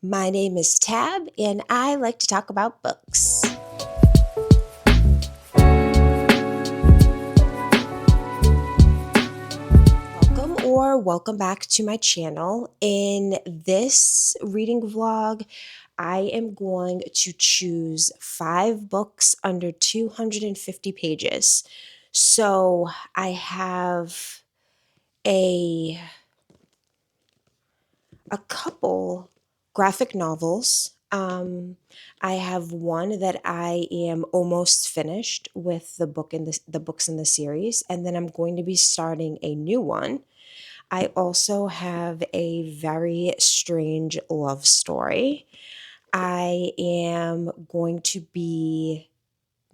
My name is Tab, and I like to talk about books. Welcome back to my channel. In this reading vlog, I am going to choose 5 books under 250 pages. So I have a a couple graphic novels. I have one that I am almost finished with the books in the series, and then I'm going to be starting a new one. I also have a very strange love story. I am going to be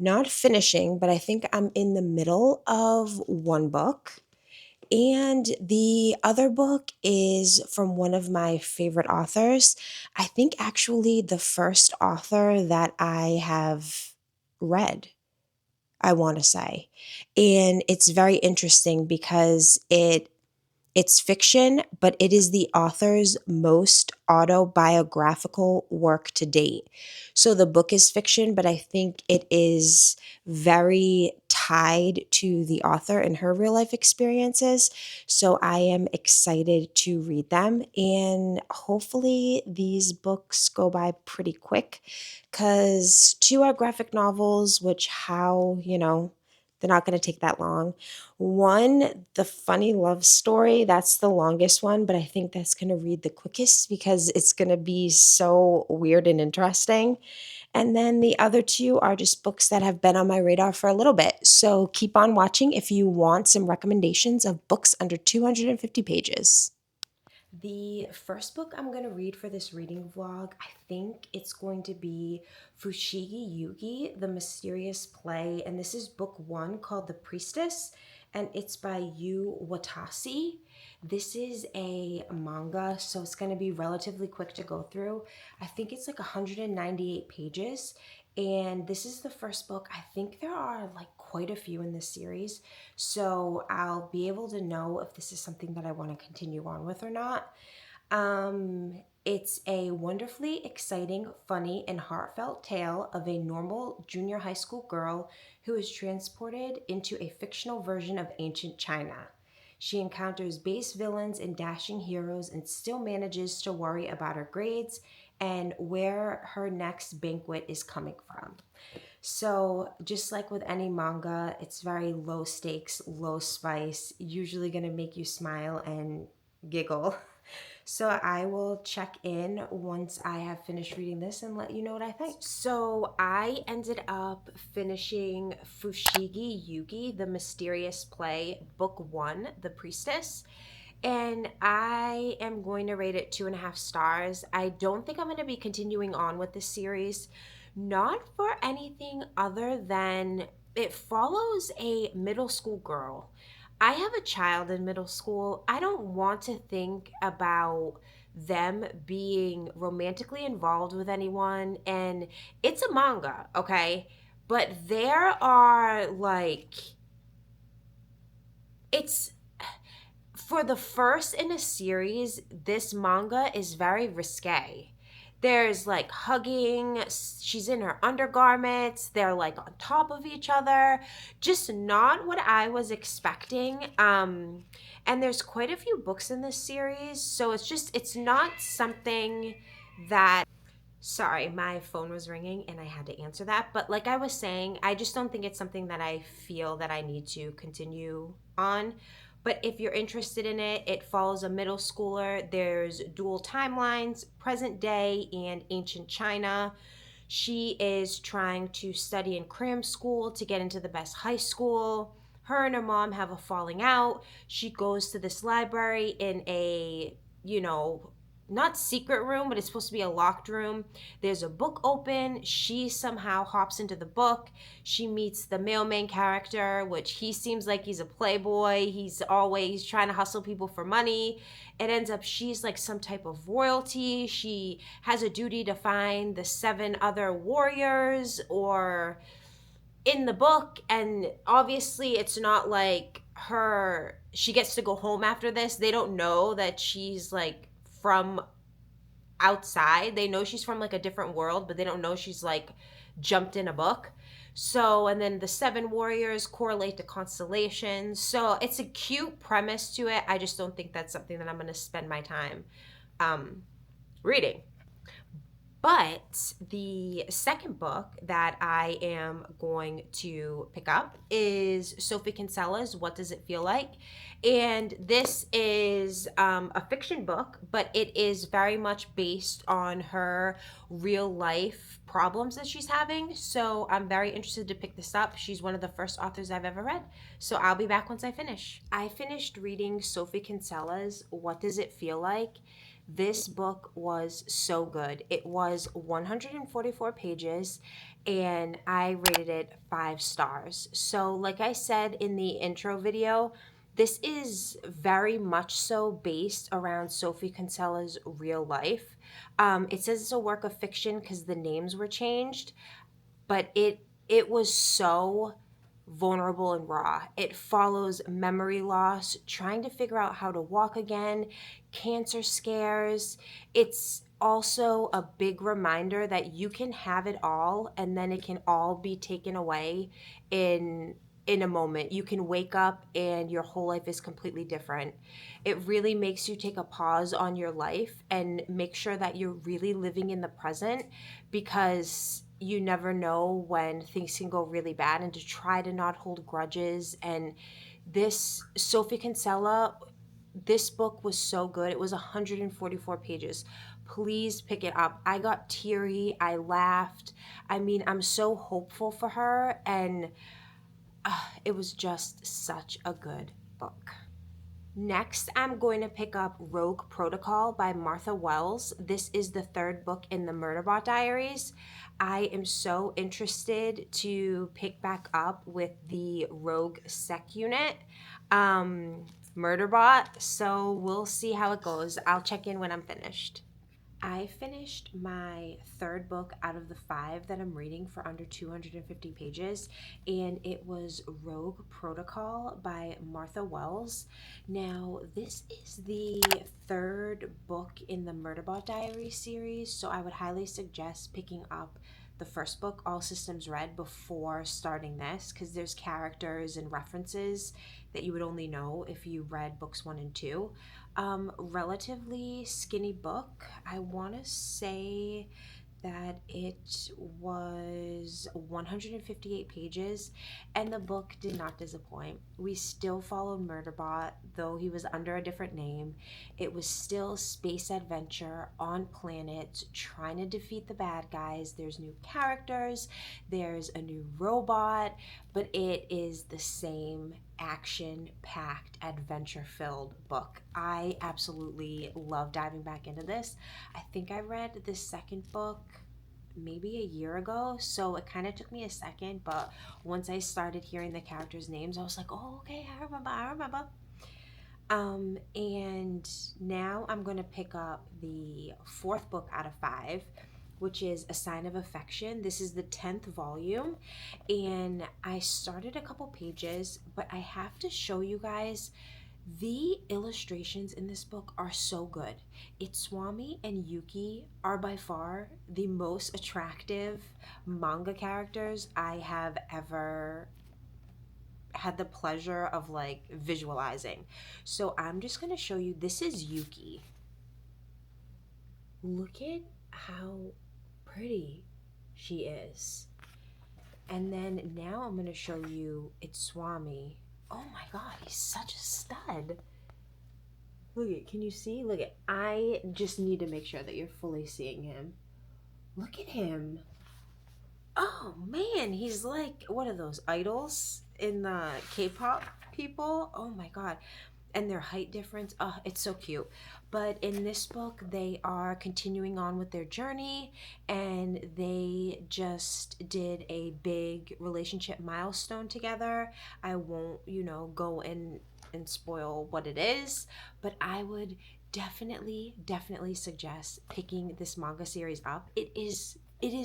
not finishing, but I think I'm in the middle of one book. And the other book is from one of my favorite authors. I think actually the first author that I have read, I want to say. And it's very interesting because it's fiction, but it is the author's most autobiographical work to date. So the book is fiction, but I think it is very tied to the author and her real life experiences. So I am excited to read them. And hopefully these books go by pretty quick because 2 are graphic novels, which they're not going to take that long. One, the funny love story, that's the longest one, but I think that's going to read the quickest because it's going to be so weird and interesting. And then the other 2 are just books that have been on my radar for a little bit. So keep on watching if you want some recommendations of books under 250 pages. The first book I'm going to read for this reading vlog, I think it's going to be Fushigi Yugi, The Mysterious Play. And this is book 1 called The Priestess, and it's by Yu Watasi. This is a manga, so it's going to be relatively quick to go through. I think it's like 198 pages. And this is the first book. I think there are like quite a few in this series. So I'll be able to know if this is something that I want to continue on with or not. It's a wonderfully exciting, funny, and heartfelt tale of a normal junior high school girl who is transported into a fictional version of ancient China. She encounters base villains and dashing heroes and still manages to worry about her grades and where her next banquet is coming from. So, just like with any manga, it's very low stakes, low spice, usually going to make you smile and giggle. So, I will check in once I have finished reading this and let you know what I think. So, I ended up finishing Fushigi Yugi, The Mysterious Play, Book 1, The Priestess. And I am going to rate it 2.5 stars. I don't think I'm going to be continuing on with this series, not for anything other than it follows a middle school girl. I have a child in middle school. I don't want to think about them being romantically involved with anyone. And it's a manga, okay? But there are like, it's for the first in a series, this manga is very risque. There's like hugging, she's in her undergarments, they're like on top of each other. Just not what I was expecting. And there's quite a few books in this series, so it's not something that sorry, my phone was ringing and I had to answer that. But like I was saying, I just don't think it's something that I feel that I need to continue on. But if you're interested in it, it follows a middle schooler. There's dual timelines, present day and ancient China. She is trying to study in cram school to get into the best high school. Her and her mom have a falling out. She goes to this library in a, not secret room, but it's supposed to be a locked room. There's a book open. She somehow hops into the book. She meets the male main character, which he seems like he's a playboy. He's always trying to hustle people for money. It ends up she's like some type of royalty. She has a duty to find the 7 other warriors or in the book, and obviously it's not like she gets to go home after this. They don't know that she's like from outside. They know she's from like a different world, but they don't know she's like jumped in a book. So, and then the seven warriors correlate to constellations. So it's a cute premise to it. I just don't think that's something that I'm going to spend my time um, reading. But the second book that I am going to pick up is Sophie Kinsella's What Does It Feel Like? And this is a fiction book, but it is very much based on her real life problems that she's having. So I'm very interested to pick this up. She's one of the first authors I've ever read. So I'll be back once I finish. I finished reading Sophie Kinsella's What Does It Feel Like? This book was so good. It was 144 pages and I rated it 5 stars. So, like I said in the intro video, this is very much so based around Sophie Kinsella's real life. It says it's a work of fiction because the names were changed, but it was so vulnerable and raw. It follows memory loss, trying to figure out how to walk again, cancer scares. It's also a big reminder that you can have it all and then it can all be taken away in a moment. You can wake up and your whole life is completely different. It really makes you take a pause on your life and make sure that you're really living in the present, because you never know when things can go really bad, and to try to not hold grudges. And this Sophie Kinsella, this book was so good. It was 144 pages. Please pick it up. I got teary. I laughed. I mean, I'm so hopeful for her, and it was just such a good book. Next, I'm going to pick up Rogue Protocol by Martha Wells. This is the third book in the Murderbot Diaries. I am so interested to pick back up with the Rogue Sec Unit, Murderbot, so we'll see how it goes. I'll check in when I'm finished. I finished my third book out of the 5 that I'm reading for under 250 pages, and it was Rogue Protocol by Martha Wells. Now, this is the third book in the Murderbot Diary series, so I would highly suggest picking up the first book, All Systems Red, before starting this, because there's characters and references that you would only know if you read books 1 and 2. Relatively skinny book. I want to say that it was 158 pages, and the book did not disappoint. We still followed Murderbot, though he was under a different name. It was still space adventure on planets, trying to defeat the bad guys. There's new characters, there's a new robot, but it is the same action packed, adventure filled book. I absolutely love diving back into this. I think I read the second book maybe a year ago, so it kind of took me a second, but once I started hearing the characters' names, I was like, oh, okay, I remember. And now I'm going to pick up the fourth book out of 5, which is A Sign of Affection. This is the 10th volume, and I started a couple pages, but I have to show you guys the illustrations in this book are so good. Itswami and Yuki are by far the most attractive manga characters I have ever had the pleasure of like visualizing. So I'm just going to show you, this is Yuki. Look at how pretty she is. And then now I'm going to show you Itswami. Oh my god, he's such a stud. Look at, can you see? Look at, I just need to make sure that you're fully seeing him. Look at him. Oh man, he's like one of those idols in the K-pop people. Oh my god. And their height difference, oh, it's so cute. But in this book, they are continuing on with their journey, and they just did a big relationship milestone together. I won't, go in and spoil what it is, but I would definitely suggest picking this manga series up. It is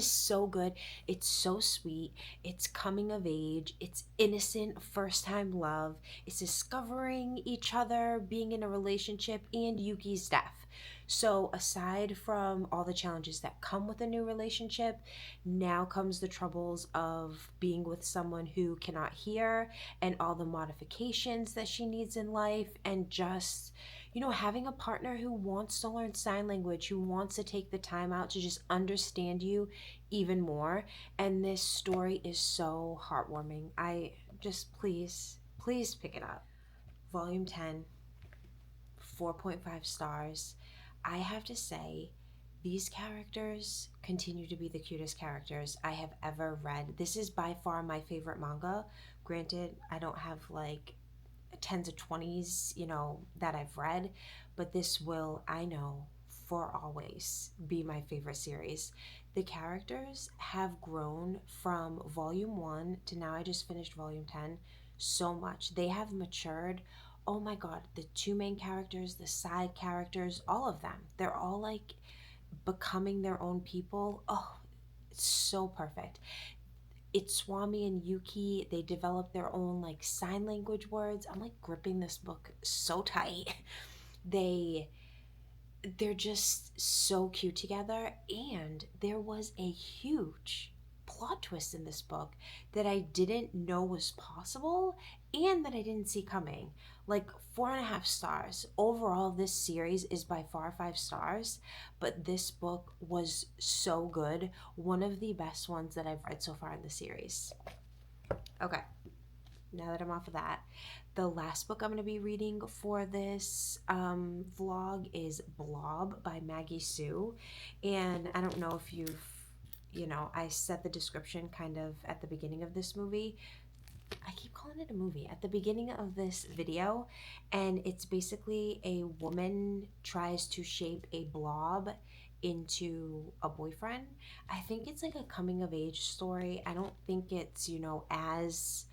so good. It's so sweet. It's coming of age. It's innocent first time love. It's discovering each other, being in a relationship, and Yuki's death. So, aside from all the challenges that come with a new relationship, now comes the troubles of being with someone who cannot hear and all the modifications that she needs in life, and just, having a partner who wants to learn sign language, who wants to take the time out to just understand you even more. And this story is so heartwarming. I just, please pick it up. Volume 10, 4.5 stars. I have to say, these characters continue to be the cutest characters I have ever read. This is by far my favorite manga. Granted, I don't have like tens of 20s, that I've read, but this will, I know, for always be my favorite series. The characters have grown from volume 1 to now I just finished volume 10 so much. They have matured. Oh my god, the two main characters, the side characters, all of them. They're all like becoming their own people. Oh, it's so perfect. It's Swami and Yuki. They develop their own like sign language words. I'm like gripping this book so tight. They they're just so cute together, and there was a huge plot twist in this book that I didn't know was possible and that I didn't see coming. Like 4.5 stars overall. This series is by far 5 stars, but this book was so good, one of the best ones that I've read so far in the series. Okay, now that I'm off of that, the last book I'm going to be reading for this vlog is Blob by Maggie Sue. And I don't know if I said the description kind of at the beginning of this movie. I keep calling it a movie. At the beginning of this video, and it's basically a woman tries to shape a blob into a boyfriend. I think it's like a coming of age story. I don't think it's, as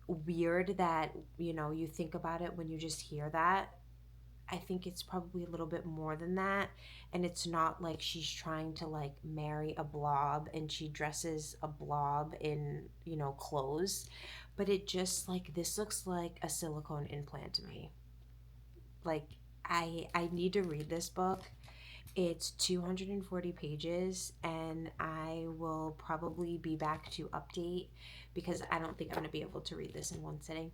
weird that you think about it when you just hear that. I think it's probably a little bit more than that, and it's not like she's trying to like marry a blob and she dresses a blob in clothes, but it just like this looks like a silicone implant to me. Like, I need to read this book. It's 240 pages, and I will probably be back to update because I don't think I'm going to be able to read this in one sitting.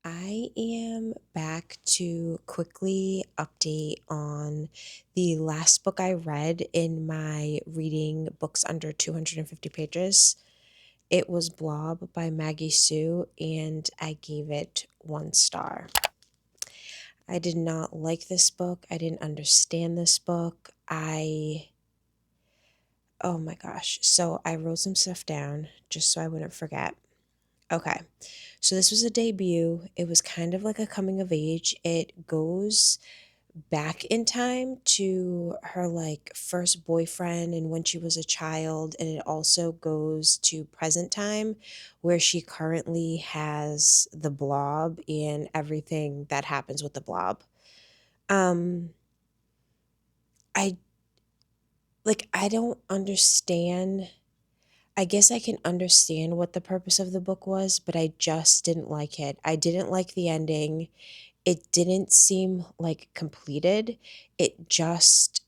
I am back to quickly update on the last book I read in my reading books under 250 pages. It was Blob by Maggie Sue, and I gave it 1 star. I did not like this book. I didn't understand this book. Oh my gosh. So I wrote some stuff down just so I wouldn't forget. Okay. So this was a debut. It was kind of like a coming of age. It goes back in time to her like first boyfriend and when she was a child, and it also goes to present time where she currently has the blob and everything that happens with the blob. Um I I don't understand. I guess I can understand what the purpose of the book was, but I just didn't like it. I didn't like the ending. It didn't seem like completed. It just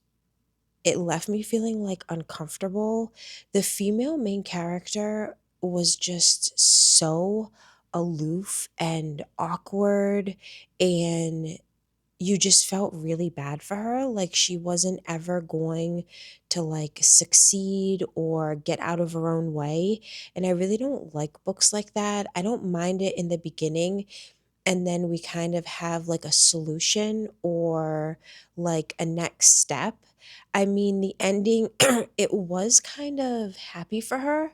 it left me feeling like uncomfortable. The female main character was just so aloof and awkward, and you just felt really bad for her. Like she wasn't ever going to like succeed or get out of her own way. And I really don't like books like that. I don't mind it in the beginning, and then we kind of have like a solution or like a next step. I mean, the ending, it was kind of happy for her,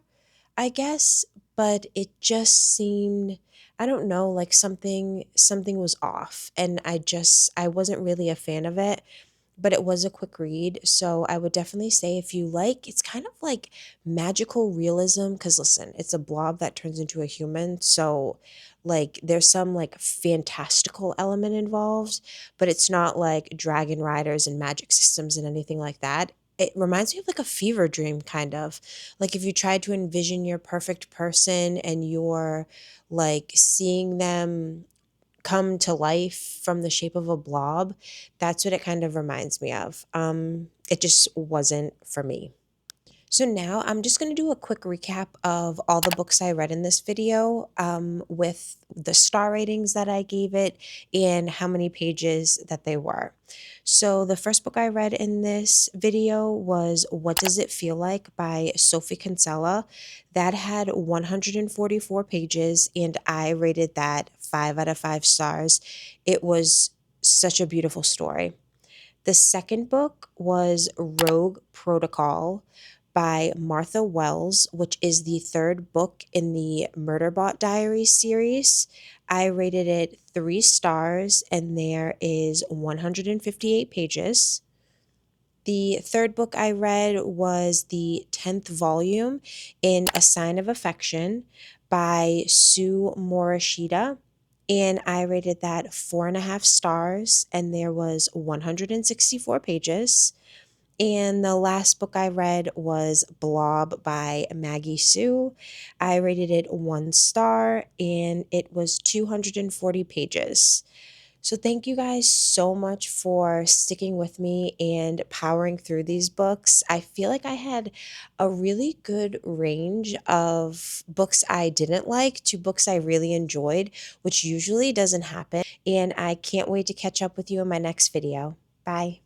I guess, but it just seemed, I don't know, like something was off, and I wasn't really a fan of it. but it was a quick read. So I would definitely say if you like, it's kind of like magical realism. Because listen, it's a blob that turns into a human. So, like, there's some like fantastical element involved, but it's not like dragon riders and magic systems and anything like that. It reminds me of like a fever dream, kind of. Like if you tried to envision your perfect person and you're like seeing them come to life from the shape of a blob, that's what it kind of reminds me of. It just wasn't for me. So now I'm just going to do a quick recap of all the books I read in this video, with the star ratings that I gave it and how many pages that they were. So the first book I read in this video was What Does It Feel Like by Sophie Kinsella. That had 144 pages and I rated that 5 out of 5 stars. It was such a beautiful story. The second book was Rogue Protocol by Martha Wells, which is the third book in the Murderbot Diaries series. I rated it 3 stars, and there is 158 pages. The third book I read was the 10th volume in A Sign of Affection by Sue Morishita. And I rated that 4.5 stars, and there was 164 pages. And the last book I read was Blob by Maggie Sue. I rated it 1 star, and it was 240 pages. So, thank you guys so much for sticking with me and powering through these books. I feel like I had a really good range of books I didn't like to books I really enjoyed, which usually doesn't happen. And I can't wait to catch up with you in my next video. Bye.